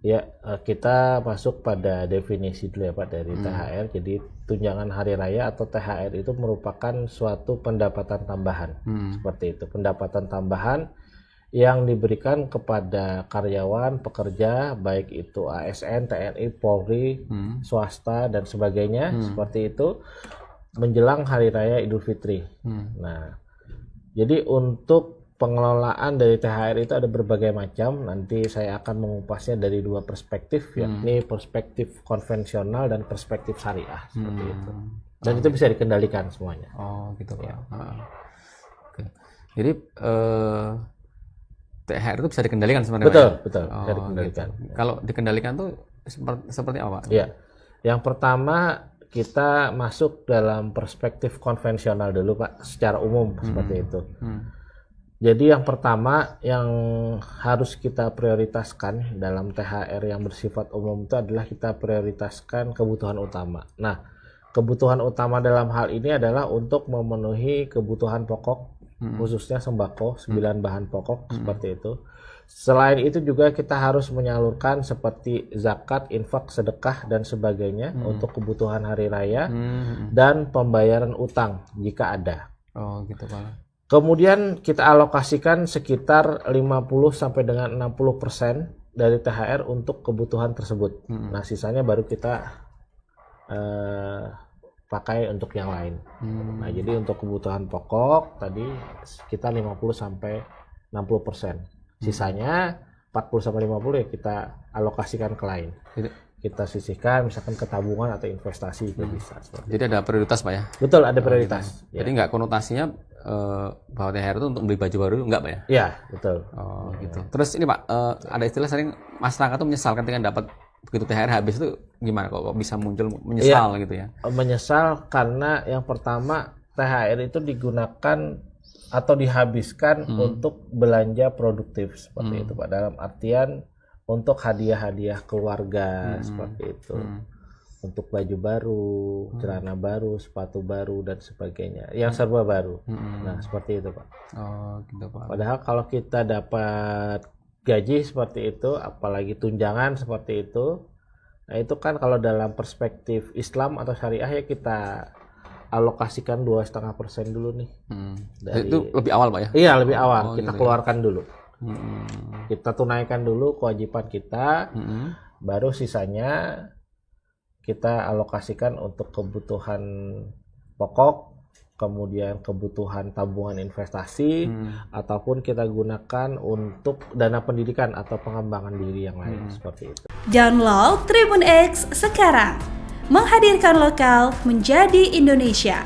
Ya, kita masuk pada definisi dulu ya Pak dari THR. Jadi tunjangan hari raya atau THR itu merupakan suatu pendapatan tambahan. Seperti itu, pendapatan tambahan yang diberikan kepada karyawan, pekerja, baik itu ASN, TNI, Polri, swasta dan sebagainya, seperti itu menjelang hari raya Idul Fitri. Nah, jadi untuk pengelolaan dari THR itu ada berbagai macam. Nanti saya akan mengupasnya dari dua perspektif, yakni perspektif konvensional dan perspektif syariah, seperti itu. Dan itu bisa dikendalikan semuanya. Oh gitu Pak. Oke. Jadi THR itu bisa dikendalikan sebenarnya. Betul, Pak, ya? betul, bisa dikendalikan. Gitu. Kalau dikendalikan tuh seperti apa Pak? Ya, yang pertama kita masuk dalam perspektif konvensional dulu Pak, secara umum seperti itu. Jadi yang pertama yang harus kita prioritaskan dalam THR yang bersifat umum itu adalah kita prioritaskan kebutuhan utama. Nah, kebutuhan utama dalam hal ini adalah untuk memenuhi kebutuhan pokok, khususnya sembako, 9 bahan pokok seperti itu. Selain itu juga kita harus menyalurkan seperti zakat, infak, sedekah dan sebagainya untuk kebutuhan hari raya dan pembayaran utang jika ada. Oh gitu Pak. Kemudian kita alokasikan sekitar 50 sampai dengan 60% dari THR untuk kebutuhan tersebut. Nah, sisanya baru kita pakai untuk yang lain. Nah, jadi untuk kebutuhan pokok tadi sekitar 50 sampai 60%. Sisanya 40 sampai 50 ya kita alokasikan ke lain. Kita sisihkan misalkan ke tabungan atau investasi juga bisa. Jadi ada prioritas Pak ya? Betul, ada prioritas. Jadi nggak konotasinya bahwa THR itu untuk beli baju baru enggak Pak ya? Iya, betul. Oh gitu. Terus ini Pak, ada istilah sering masyarakat tuh menyesal ketika dapat begitu THR habis itu gimana kok bisa muncul menyesal gitu ya? Menyesal karena yang pertama THR itu digunakan atau dihabiskan untuk belanja produktif seperti itu Pak, dalam artian untuk hadiah-hadiah keluarga seperti itu. Untuk baju baru, celana baru, sepatu baru dan sebagainya, yang serba baru. Nah, seperti itu Pak. Oh, gitu Pak. Padahal kalau kita dapat gaji seperti itu, apalagi tunjangan seperti itu, nah itu kan kalau dalam perspektif Islam atau syariah ya kita alokasikan 2,5% dulu nih. Dari... Itu lebih awal Pak ya? Iya, lebih awal. Kita gitu keluarkan dulu. Kita tunaikan dulu kewajiban kita, baru sisanya kita alokasikan untuk kebutuhan pokok, kemudian kebutuhan tabungan investasi, ataupun kita gunakan untuk dana pendidikan atau pengembangan diri yang lain seperti itu. Download Tribun X sekarang, menghadirkan lokal menjadi Indonesia.